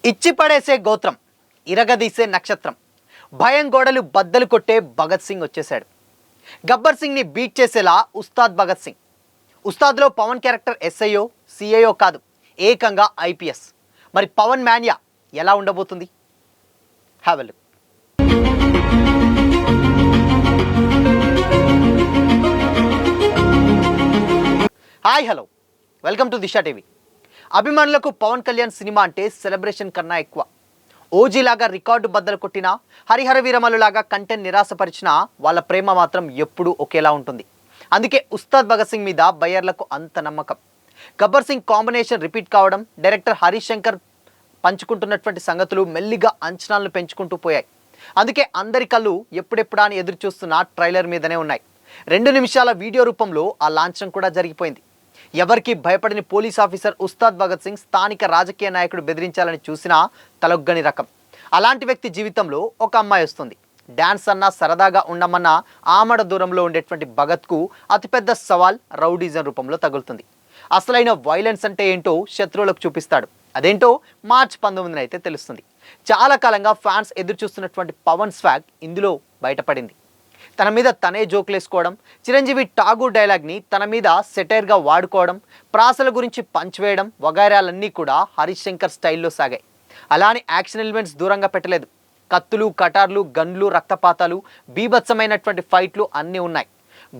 ఇచ్చి పడేసే గోత్రం, ఇరగదీసే నక్షత్రం, భయం గోడలు బద్దలు కొట్టే భగత్ సింగ్ వచ్చేశాడు. గబ్బర్ సింగ్ని బీట్ చేసేలా ఉస్తాద్ భగత్ సింగ్. ఉస్తాద్లో పవన్ క్యారెక్టర్ ఎస్ఐఓ సిఐఓ కాదు, ఏకంగా ఐపీఎస్. మరి పవన్ మాన్యా ఎలా ఉండబోతుంది? Have a look. Hi, hello, welcome to Disha TV. అభిమానులకు పవన్ కళ్యాణ్ సినిమా అంటే సెలబ్రేషన్ కన్నా ఎక్కువ. ఓజీలాగా రికార్డు బద్దలు కొట్టినా, హరిహర వీరమలులాగా కంటెంట్ నిరాశపరిచినా వాళ్ళ ప్రేమ మాత్రం ఎప్పుడూ ఒకేలా ఉంటుంది. అందుకే ఉస్తాద్ భగత్ సింగ్ మీద బయ్యర్లకు అంత నమ్మకం. గబ్బర్ సింగ్ కాంబినేషన్ రిపీట్ కావడం, డైరెక్టర్ హరీష్ శంకర్ పంచుకుంటున్నటువంటి సంగతులు మెల్లిగా అంచనాలను పెంచుకుంటూ పోయాయి. అందుకే అందరి కళ్ళు ఎప్పుడెప్పుడా అని ఎదురు చూస్తున్న ట్రైలర్ మీదనే ఉన్నాయి. 2 నిమిషాల వీడియో రూపంలో ఆ లాంఛనం కూడా జరిగిపోయింది. ఎవరికి భయపడని పోలీస్ ఆఫీసర్ ఉస్తాద్ భగత్ సింగ్ స్థానిక రాజకీయ నాయకుడు బెదిరించాలని చూసినా తలొగ్గని రకం. అలాంటి వ్యక్తి జీవితంలో ఒక అమ్మాయి వస్తుంది. డ్యాన్స్ అన్నా సరదాగా ఉండమన్నా ఆమడ దూరంలో ఉండేటువంటి భగత్కు అతిపెద్ద సవాల్ రౌడీజం రూపంలో తగులుతుంది. అసలైన వైలెన్స్ అంటే ఏంటో శత్రువులకు చూపిస్తాడు. అదేంటో మార్చి 19న అయితే తెలుస్తుంది. చాలా కాలంగా ఫ్యాన్స్ ఎదురు చూస్తున్నటువంటి పవన్ స్వాగ్ ఇందులో బయటపడింది. తన మీద తనే జోకులేసుకోవడం, చిరంజీవి ఠాగూర్ డైలాగ్ని తన మీద సెటైర్గా వాడుకోవడం, ప్రాసల గురించి పంచ్ వేయడం వగైరాలన్నీ కూడా హరీష్ శంకర్ స్టైల్లో సాగాయి. అలానే యాక్షన్ ఎలిమెంట్స్ దూరంగా పెట్టలేదు. కత్తులు, కటార్లు, గన్లు, రక్తపాతాలు, బీభత్సమైనటువంటి ఫైట్లు అన్నీ ఉన్నాయి.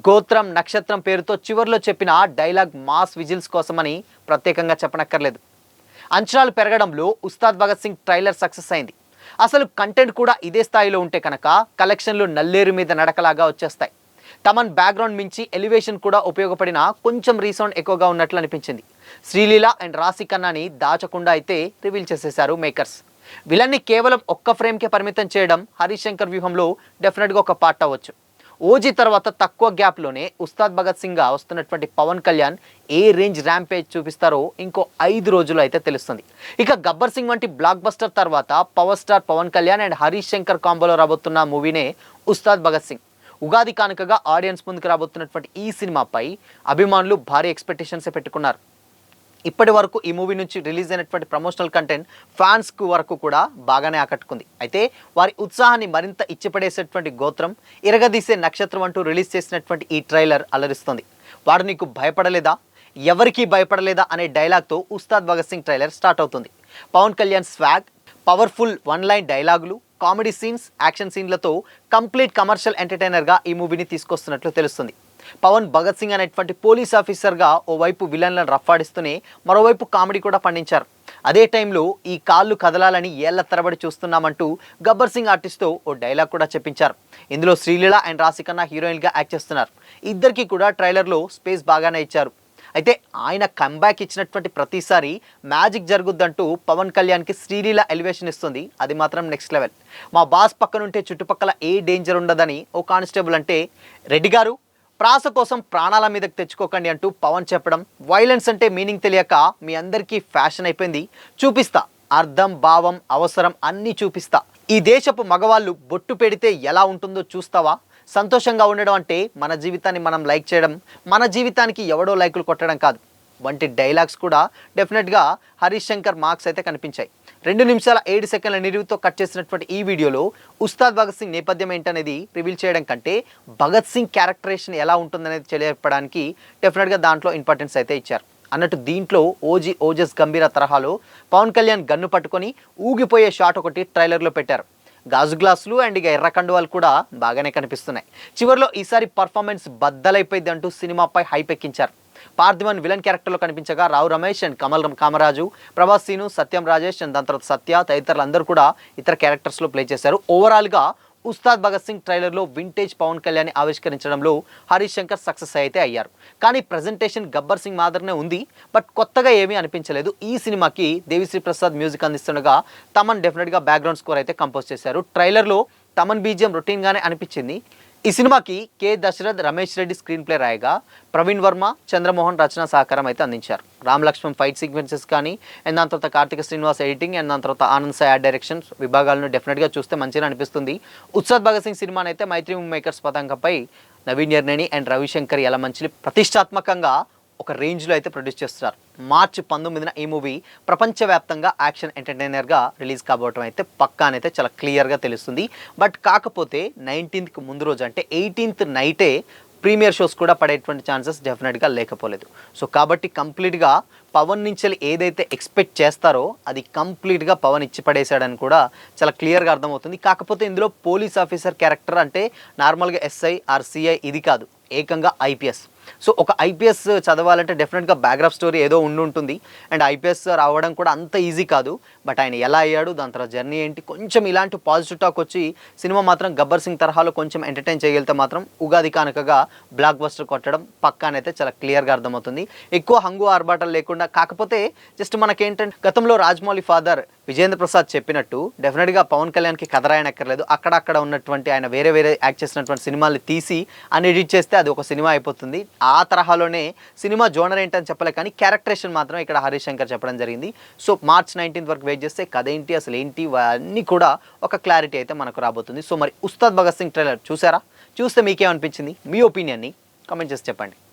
గోత్రం, నక్షత్రం పేరుతో చివర్లో చెప్పిన డైలాగ్ మాస్ విజిల్స్ కోసమని ప్రత్యేకంగా చెప్పనక్కర్లేదు. అంచనాలు పెరగడంలో ఉస్తాద్ భగత్ సింగ్ ట్రైలర్ సక్సెస్ అయింది. అసలు కంటెంట్ కూడా ఇదే స్థాయిలో ఉంటే కనుక కలెక్షన్లు నల్లేరు మీద నడకలాగా వచ్చేస్తాయి. తమన్ బ్యాక్గ్రౌండ్ మించి ఎలివేషన్ కూడా ఉపయోగపడిన కొంచెం రీసౌండ్ ఎక్కువగా ఉన్నట్లు అనిపించింది. శ్రీలీల అండ్ రాశి ఖన్నాని దాచకుండా అయితే రివీల్ చేసేశారు మేకర్స్. విలన్ని కేవలం ఒక్క ఫ్రేమ్కే పరిమితం చేయడం హరీష్ శంకర్ వ్యూహంలో డెఫినెట్గా ఒక పార్ట్ అవ్వచ్చు. ఓజీ తర్వాత తక్కువ గ్యాప్లోనే ఉస్తాద్ భగత్ సింగ్గా వస్తున్నటువంటి పవన్ కళ్యాణ్ ఏ రేంజ్ ర్యాంపేజ్ చూపిస్తారో ఇంకో 5 రోజులు అయితే తెలుస్తుంది. ఇక గబ్బర్ సింగ్ వంటి బ్లాక్ బస్టర్ తర్వాత power star Pawan Kalyan and Harish Shankar కాంబోలో రాబోతున్న మూవీనే ఉస్తాద్ భగత్ సింగ్. ఉగాది కానుకగా ఆడియన్స్ ముందుకు రాబోతున్నటువంటి ఈ సినిమాపై అభిమానులు భారీ ఎక్స్పెక్టేషన్సే పెట్టుకున్నారు. ఇప్పటి వరకు ఈ మూవీ నుంచి రిలీజ్ అయినటువంటి ప్రమోషనల్ కంటెంట్ ఫ్యాన్స్కు వరకు కూడా బాగానే ఆకట్టుకుంది. అయితే వారి ఉత్సాహాన్ని మరింత ఇచ్చిపడేసేటువంటి గోత్రం, ఇరగదీసే నక్షత్రం అంటూ రిలీజ్ చేసినటువంటి ఈ ట్రైలర్ అలరిస్తుంది. వాడు నీకు భయపడలేదా, ఎవరికీ భయపడలేదా అనే డైలాగ్తో ఉస్తాద్ భగత్ సింగ్ ట్రైలర్ స్టార్ట్ అవుతుంది. Pawan Kalyan swag, powerful 1 line డైలాగులు, కామెడీ సీన్స్, యాక్షన్ సీన్లతో కంప్లీట్ కమర్షియల్ ఎంటర్టైనర్గా ఈ మూవీని తీసుకొస్తున్నట్లు తెలుస్తుంది. పవన్ భగత్ సింగ్ అనేటువంటి పోలీస్ ఆఫీసర్గా ఓవైపు విలన్లను రఫాడిస్తూనే మరోవైపు కామెడీ కూడా పండించారు. అదే టైంలో ఈ కాళ్ళు కదలాలని ఏళ్ల తరబడి చూస్తున్నామంటూ గబ్బర్ సింగ్ ఆర్టిస్ట్తో ఓ డైలాగ్ కూడా చెప్పించారు. ఇందులో శ్రీలీల అండ్ రాశి ఖన్నా హీరోయిన్గా యాక్ట్ చేస్తున్నారు. ఇద్దరికి కూడా ట్రైలర్లో స్పేస్ బాగానే ఇచ్చారు. అయితే ఆయన కంబ్యాక్ ఇచ్చినటువంటి ప్రతిసారి మ్యాజిక్ జరుగుద్దంటూ పవన్ కళ్యాణ్కి శ్రీలీల ఎలివేషన్ ఇస్తుంది. అది మాత్రం నెక్స్ట్ లెవెల్. మా బాస్ పక్కనుంటే చుట్టుపక్కల ఏ డేంజర్ ఉండదని ఓ కానిస్టేబుల్ అంటే, రెడ్డి గారు ప్రాస కోసం ప్రాణాల మీదకి తెచ్చుకోకండి అంటూ పవన్ చెప్పడం, వైలెన్స్ అంటే మీనింగ్ తెలియక మీ అందరికీ ఫ్యాషన్ అయిపోయింది, చూపిస్తా, అర్థం, భావం, అవసరం అన్నీ చూపిస్తా, ఈ దేశపు మగవాళ్ళు బొట్టు పెడితే ఎలా ఉంటుందో చూస్తావా, సంతోషంగా ఉండడం అంటే మన జీవితాన్ని మనం లైక్ చేయడం, మన జీవితానికి ఎవడో లైకులు కొట్టడం కాదు వంటి డైలాగ్స్ కూడా డెఫినెట్గా హరీష్ శంకర్ మార్క్స్ అయితే కనిపించాయి. 2 నిమిషాల 7 సెకండ్ల నిడివితో కట్ చేసినటువంటి ఈ వీడియోలో ఉస్తాద్ భగత్ సింగ్ నేపథ్యం ఏంటనేది రివీల్ చేయడం కంటే భగత్ సింగ్ క్యారెక్టరేషన్ ఎలా ఉంటుందనేది తెలియపడానికి డెఫినెట్గా దాంట్లో ఇంపార్టెన్స్ అయితే ఇచ్చారు. అన్నట్టు దీంట్లో ఓజస్ గంభీర తరహాలో పవన్ కళ్యాణ్ గన్ను పట్టుకొని ఊగిపోయే షాట్ ఒకటి ట్రైలర్లో పెట్టారు. గాజు గ్లాసులు అండ్ ఇక ఎర్ర కండువాలు కూడా బాగానే కనిపిస్తున్నాయి. చివరిలో ఈసారి పర్ఫార్మెన్స్ బద్దలైపోయింది అంటూ సినిమాపై హైప్ ఎక్కించారు. పార్థివన్ విలన్ క్యారెక్టర్లో కనిపించగా రావు రమేష్ అండ్ కామరాజు, ప్రభాస్, సీను, సత్యం రాజేష్ అండ్ దాని తర్వాత సత్య తదితరులు అందరూ కూడా ఇతర క్యారెక్టర్స్లో ప్లే చేశారు. ఓవరాల్గా ఉస్తాద్ భగత్ సింగ్ ట్రైలర్లో వింటేజ్ పవన్ కళ్యాణ్ ఆవిష్కరించడంలో హరీష్ శంకర్ సక్సెస్ అయితే అయ్యారు. కానీ ప్రజెంటేషన్ గబ్బర్ సింగ్ మాదిరినే ఉంది, బట్ కొత్తగా ఏమీ అనిపించలేదు. ఈ సినిమాకి దేవిశ్రీ ప్రసాద్ మ్యూజిక్ అందిస్తుండగా తమన్ డెఫినెట్గా బ్యాక్గ్రౌండ్ స్కోర్ అయితే కంపోజ్ చేశారు. ట్రైలర్లో తమన్ బీజియం రొటీన్గానే అనిపించింది. ఈ సినిమాకి K Dasarath, Ramesh Reddy screenplay రాయగా ప్రవీణ్ వర్మ, చంద్రమోహన్ రచన సహకారం అయితే అందించారు. రామ్ లక్ష్మణ్ ఫైట్ సీక్వెన్సెస్ కానీ అండ్ దాని తర్వాత కార్తిక శ్రీనివాస్ ఎడిటింగ్ అండ్ దాని తర్వాత ఆనంద్ సాయి డైరెక్షన్ విభాగాలను డెఫినెట్గా చూస్తే మంచిగా అనిపిస్తుంది. ఉస్తాద్ భగత్ సింగ్ సినిమాని అయితే మైత్రి మూవీ మేకర్స్ పతాకంపై నవీన్ యర్నేని అండ్ రవిశంకర్ యలమంచిలి ప్రతిష్టాత్మకంగా ఒక రేంజ్లో అయితే ప్రొడ్యూస్ చేస్తున్నారు. మార్చి 19న ఈ మూవీ ప్రపంచవ్యాప్తంగా యాక్షన్ ఎంటర్టైనర్గా రిలీజ్ కాబోవటం అయితే పక్కానైతే చాలా క్లియర్గా తెలుస్తుంది. బట్ కాకపోతే 19th ముందు రోజు అంటే 18th నైటే ప్రీమియర్ షోస్ కూడా పడేటువంటి ఛాన్సెస్ డెఫినెట్గా లేకపోలేదు. సో కాబట్టి కంప్లీట్గా పవన్ నుంచి ఏదైతే ఎక్స్పెక్ట్ చేస్తారో అది కంప్లీట్గా పవన్ ఇచ్చి పడేశాడని కూడా చాలా క్లియర్గా అర్థమవుతుంది. కాకపోతే ఇందులో పోలీస్ ఆఫీసర్ క్యారెక్టర్ అంటే నార్మల్గా ఎస్ఐ ఆర్ సిఐ ఇది కాదు, ఏకంగా ఐపీఎస్. సో ఒక ఐపీఎస్ చదవాలంటే డెఫినెట్గా బ్యాక్గ్రౌండ్ స్టోరీ ఏదో ఉండుంటుంది. అండ్ ఐపీఎస్ రావడం కూడా అంత ఈజీ కాదు. బట్ ఆయన ఎలా అయ్యాడు, దాని తర్వాత జర్నీ ఏంటి, కొంచెం ఇలాంటి పాజిటివ్ టాక్ వచ్చి సినిమా మాత్రం గబ్బర్ సింగ్ తరహాలో కొంచెం ఎంటర్టైన్ చేయగలిగితే మాత్రం ఉగాది కానుకగా బ్లాక్ బస్టర్ కొట్టడం పక్కానైతే చాలా క్లియర్గా అర్థమవుతుంది. ఎక్కువ హంగు ఆర్భాటాలు లేకుండా, కాకపోతే జస్ట్ మనకేంటంటే గతంలో రాజమౌళి ఫాదర్ విజేంద్ర ప్రసాద్ చెప్పినట్టు డెఫినెట్గా పవన్ కళ్యాణ్కి కథ రాయనక్కర్లేదు. అక్కడక్కడ ఉన్నటువంటి ఆయన వేరే యాక్ట్ చేసినటువంటి సినిమాల్ని తీసి అని ఎడిట్ చేస్తే అది ఒక సినిమా అయిపోతుంది. ఆ తరహాలోనే సినిమా జోనర్ ఏంటని చెప్పలే, కానీ క్యారెక్టరేషన్ మాత్రం ఇక్కడ హరీష్ శంకర్ చెప్పడం జరిగింది. సో మార్చ్ 19th వరకు వెయిట్ చేస్తే కథ ఏంటి, అసలు ఏంటి, ఇవన్నీ కూడా ఒక క్లారిటీ అయితే మనకు రాబోతుంది. సో మరి ఉస్తాద్ భగత్ సింగ్ ట్రైలర్ చూసారా? చూస్తే మీకేమనిపించింది? మీ ఒపీనియన్ని కామెంట్ చేసి చెప్పండి.